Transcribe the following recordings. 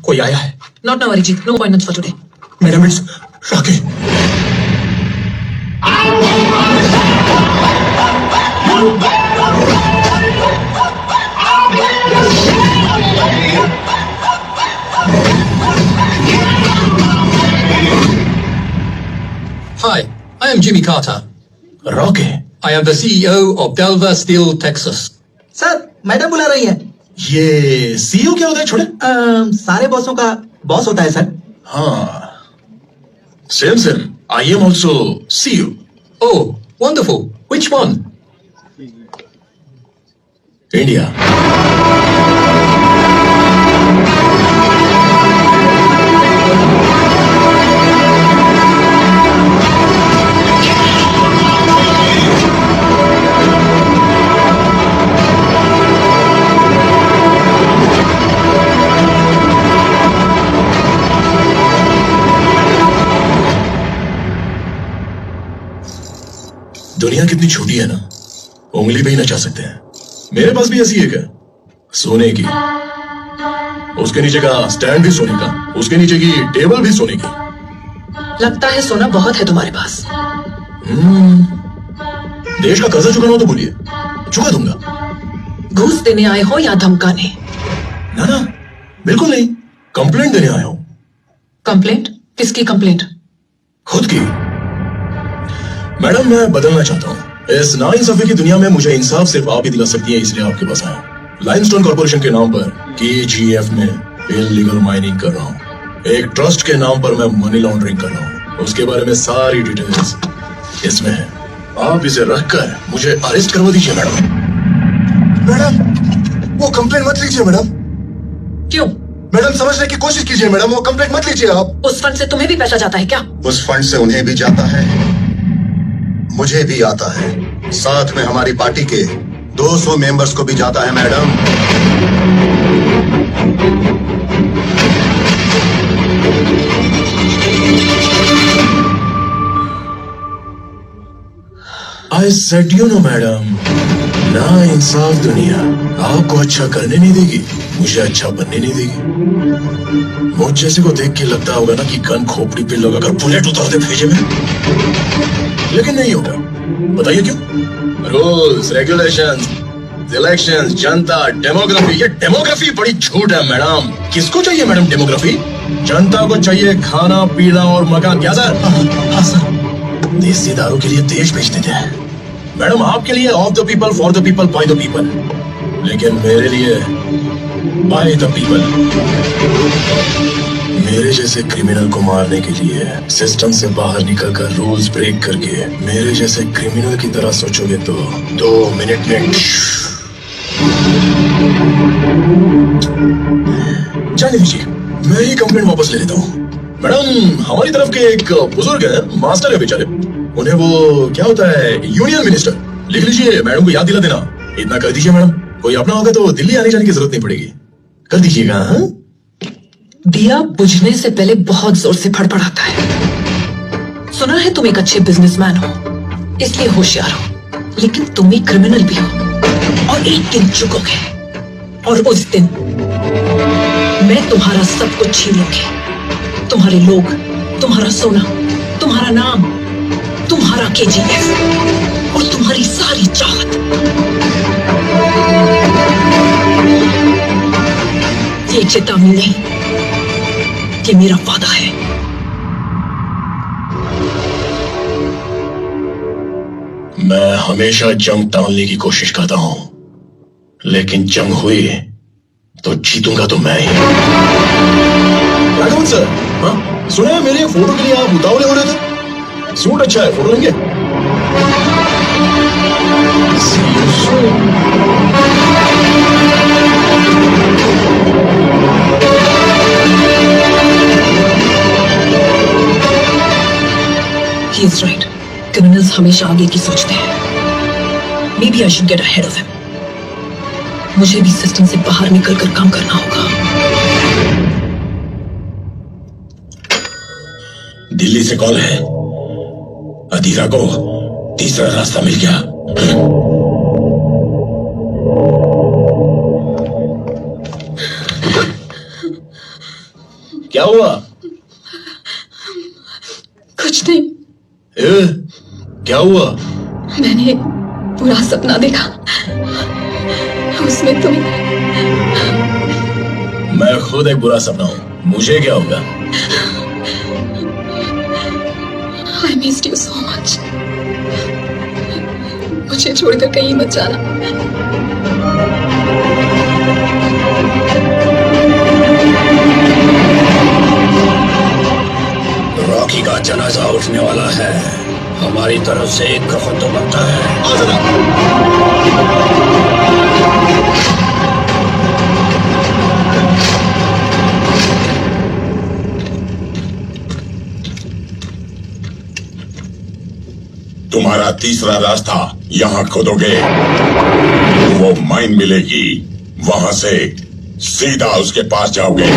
कोई आया है? Not now, Arijit. No appointments for today. Madam, it's Rakesh. Hi, I am Jimmy Carter. Rocky, I am the CEO of Delver Steel, Texas. Sir, madam बुला रही है। ये CEO क्या होता है छोड़े? सारे बॉसों का बॉस होता है सर। हाँ, same I am also CEO. Oh, wonderful. Which one? India. दुनिया कितनी छोटी है ना, उंगली पे ही नचा सकते हैं। मेरे पास भी ऐसी एक है, सोने की। उसके नीचे का स्टैंड भी सोने का, उसके नीचे की टेबल भी सोने की। लगता है सोना बहुत है तुम्हारे पास। देश का कर्जा चुकाना हो तो बोलिए, चुका दूंगा। घूस देने आए हो या धमकाने? ना, बिल्कुल नहीं। कंप्लेंट देने आया हूं। कंप्लेंट? किसकी कंप्लेंट? खुद की। मैडम, मैं बदलना चाहता हूँ। इस नाइंसाफी की दुनिया में मुझे इंसाफ सिर्फ आप ही दिला सकती है, इसलिए आपके पास आया। लाइमस्टोन कॉर्पोरेशन के नाम पर KGF में इल्लीगल माइनिंग कर रहा हूँ। एक ट्रस्ट के नाम पर मैं मनी लॉन्ड्रिंग कर रहा हूँ। उसके बारे में सारी डिटेल्स इसमें है। आप इसे रखकर मुझे अरेस्ट करवा दीजिए मैडम। मैडम, वो कंप्लेंट मत लीजिए मैडम। क्यों? मैडम, समझने की कोशिश कीजिए मैडम, वो कंप्लेंट मत लीजिए आप। उस फंड से तुम्हें भी पैसा जाता है क्या? उस फंड से उन्हें भी जाता है, मुझे भी आता है, साथ में हमारी पार्टी के 200 मेंबर्स को भी जाता है madam. I said you know madam, ना इंसाफ दुनिया आपको अच्छा करने नहीं देगी, मुझे अच्छा बनने नहीं देगी। मुझ जैसे को देख के लगता होगा ना कि गन खोपड़ी पे लगाकर बुलेट उतार दे भेजे में, लेकिन नहीं होगा। बताइए क्यों? रूल्स, रेगुलेशंस, इलेक्शंस, जनता, डेमोग्राफी। ये डेमोग्राफी बड़ी झूठ है मैडम। किसको चाहिए मैडम डेमोग्राफी? जनता को चाहिए खाना पीना और मकान। क्या सर? हाँ सर। देसी दारू के लिए देश बेच देते हैं मैडम, आपके लिए of the people, for the people, by the people, लेकिन मेरे लिए बाय द पीपल। मेरे जैसे क्रिमिनल को मारने के लिए सिस्टम से बाहर निकलकर रूल्स ब्रेक करके मेरे जैसे क्रिमिनल की तरह सोचोगे तो 2 मिनट में जाने दीजिए, मैं ही कंप्लेंट वापस ले लेता हूँ। मैडम, हमारी तरफ के एक बुजुर्ग है, मास्टर है बेचारे, उन्हें वो क्या होता है, यूनियन मिनिस्टर। लिख लीजिए, मैडम को याद दिला देना। इतना कर दीजिए मैडम, कोई अपना होगा तो दिल्ली आने जाने की जरूरत नहीं पड़ेगी। कर दीजिएगा। हाँ, दिया बुझने से पहले बहुत जोर से फड़फड़ाता है। सुना है तुम एक अच्छे बिजनेसमैन हो, इसलिए होशियार हो, लेकिन तुम एक क्रिमिनल भी हो और एक दिन चुकोगे, और उस दिन मैं तुम्हारा सब कुछ छीन लूंगी। तुम्हारे लोग, तुम्हारा सोना, तुम्हारा नाम, तुम्हारा KGF और तुम्हारी सारी चाहत। ये चेतावनी नहीं, ये मेरा वादा है। मैं हमेशा जंग टालने की कोशिश करता हूं, लेकिन जंग हुई तो जीतूंगा तो मैं ही। राघवन सर, हाँ सुना मेरे फोटो के लिए आप उतावले हो रहे थे। सूट अच्छा है, फोटो लेंगे? He is right. Criminals हमेशा आगे की सोचते हैं। Maybe I should get ahead of him. मुझे भी सिस्टम से बाहर निकलकर काम करना होगा। दिल्ली से कॉल है, अधीरा को तीसरा रास्ता मिल गया। क्या हुआ? कुछ नहीं। ए, क्या हुआ? मैंने एक बुरा सपना देखा, उसमें तुम। मैं खुद एक बुरा सपना हूं, मुझे क्या होगा? I missed you so much. मुझे छोड़कर कहीं मत जाना। रॉकी का जनाजा उठने वाला है, हमारी तरफ से एक कफन तो बनता है। तुम्हारा तीसरा रास्ता यहाँ खोदोगे, वो माइन मिलेगी, वहां से सीधा उसके पास जाओगे।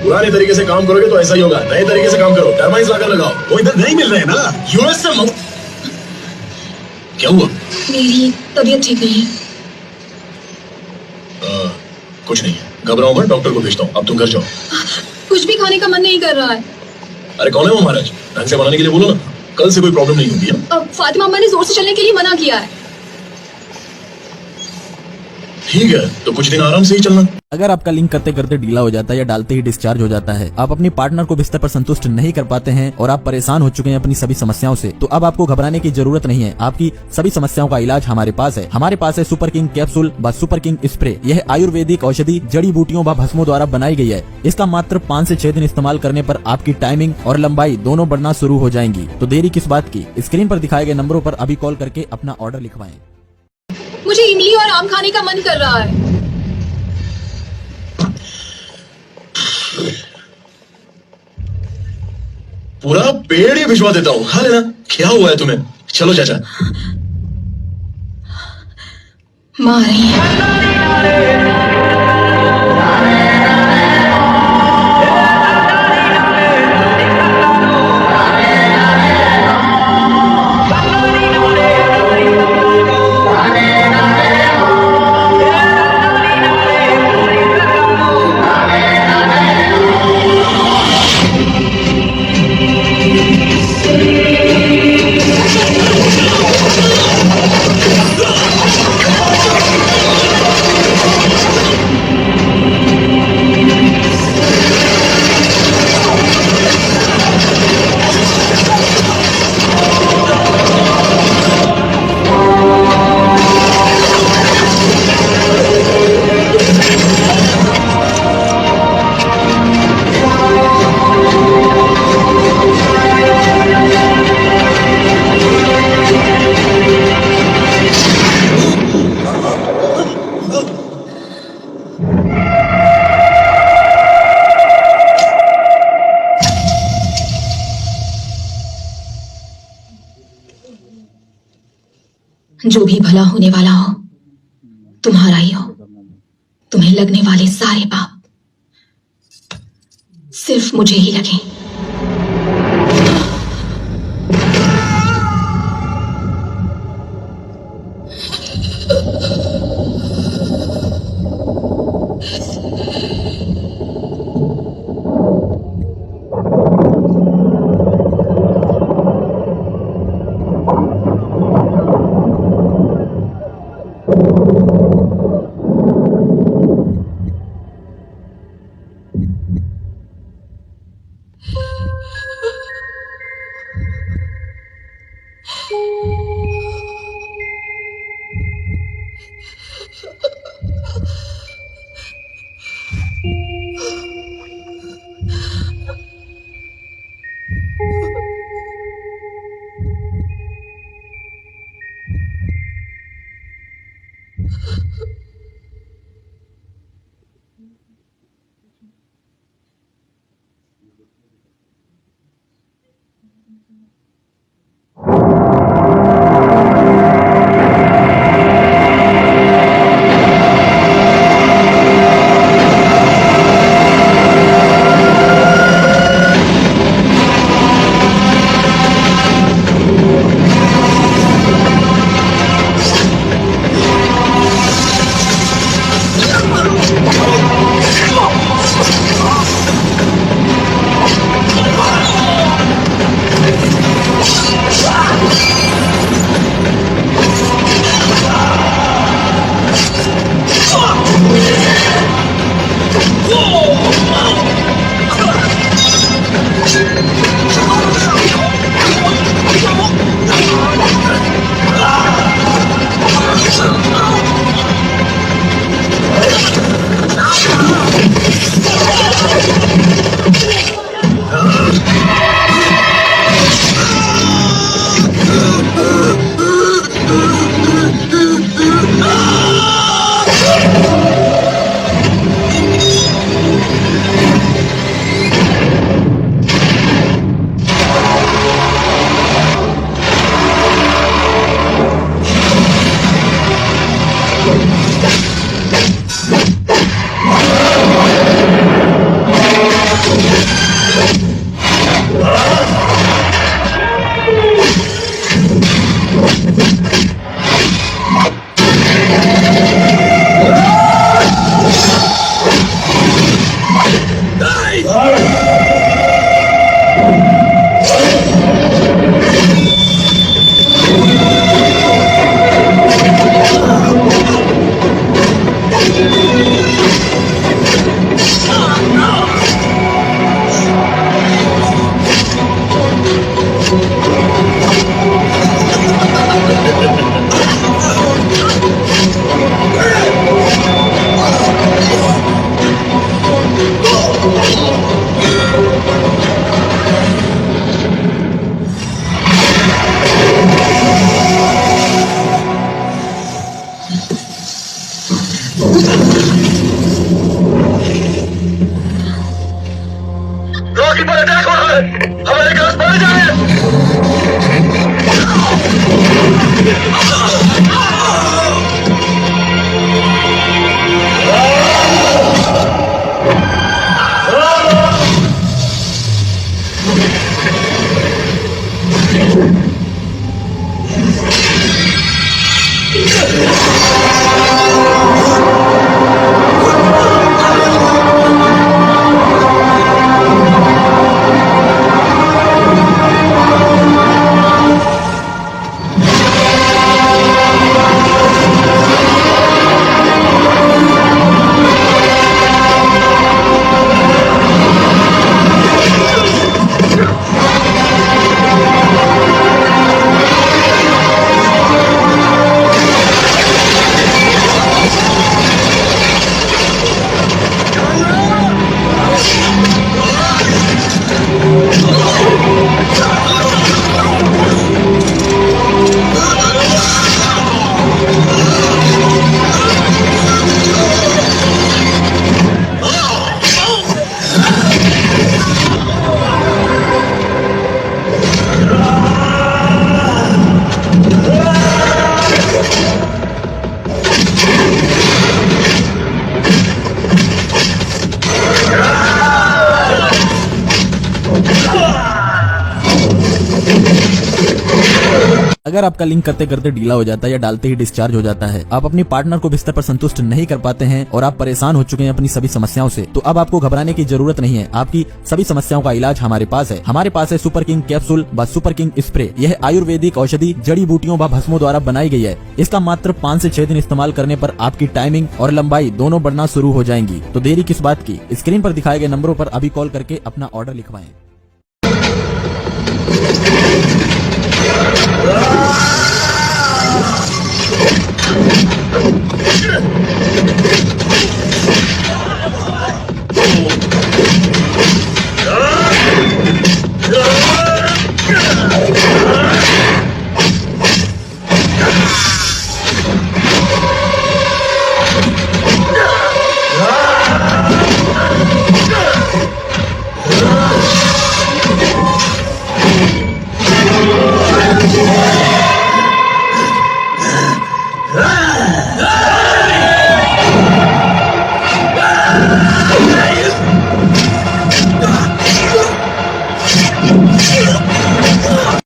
पुराने तरीके से काम करोगे तो ऐसा ही होगा, नए तरीके से काम करो, टर्बाइंस लाकर लगाओ। वो इधर नहीं मिल रहे ना, यूएस से क्या हुआ? मेरी तबीयत ठीक नहीं है। कुछ नहीं है, घबराओ मत, डॉक्टर को भेजता हूँ, अब तुम घर जाओ। कुछ भी खाने का मन नहीं कर रहा है। अरे कौन है वो महाराज? ढंग से बनाने के लिए बोलो ना, कल से कोई प्रॉब्लम नहीं होगी। अब फातिमा अम्मा ने जोर से चलने के लिए मना किया है। ठीक है, तो कुछ दिन आराम से ही चलना। अगर आपका लिंक करते करते ढीला हो जाता है या डालते ही डिस्चार्ज हो जाता है, आप अपनी पार्टनर को बिस्तर पर संतुष्ट नहीं कर पाते हैं और आप परेशान हो चुके हैं अपनी सभी समस्याओं से, तो अब आपको घबराने की जरूरत नहीं है। आपकी सभी समस्याओं का इलाज हमारे पास है। हमारे पास है सुपर किंग कैप्सूल व सुपर किंग स्प्रे। यह आयुर्वेदिक औषधि जड़ी बूटियों व भस्मों द्वारा बनाई गई है। इसका मात्र 5 से 6 दिन इस्तेमाल करने पर आपकी टाइमिंग और लंबाई दोनों बढ़ना शुरू हो जाएंगी। तो देरी किस बात की, स्क्रीन पर दिखाए गए नंबरों पर अभी कॉल करके अपना ऑर्डर लिखवाएं। मुझे इमली और आम खाने का मन कर रहा है। पूरा पेड़ ही भिजवा देता हूँ, खा लेना। क्या हुआ है तुम्हें? चलो चाचा। माँ आ रही है। जो भी भला होने वाला हो तुम्हारा ही हो। तुम्हें लगने वाले सारे पाप सिर्फ मुझे ही लगे। रॉकी पर अटैक हो रहा है, हमारे घास पड़ जाए। अगर आपका लिंक करते करते ढीला हो जाता है या डालते ही डिस्चार्ज हो जाता है, आप अपनी पार्टनर को बिस्तर पर संतुष्ट नहीं कर पाते हैं और आप परेशान हो चुके हैं अपनी सभी समस्याओं से, तो अब आपको घबराने की जरूरत नहीं है। आपकी सभी समस्याओं का इलाज हमारे पास है। हमारे पास है सुपर किंग कैप्सूल व सुपर किंग स्प्रे। यह आयुर्वेदिक औषधि जड़ी बूटियों व भस्मों द्वारा बनाई गई है। इसका मात्र 5 से 6 दिन इस्तेमाल करने पर आपकी टाइमिंग और लंबाई दोनों बढ़ना शुरू हो जाएंगी। तो देरी किस बात की, स्क्रीन पर दिखाए गए नंबरों पर अभी कॉल करके अपना ऑर्डर लिखवाएं।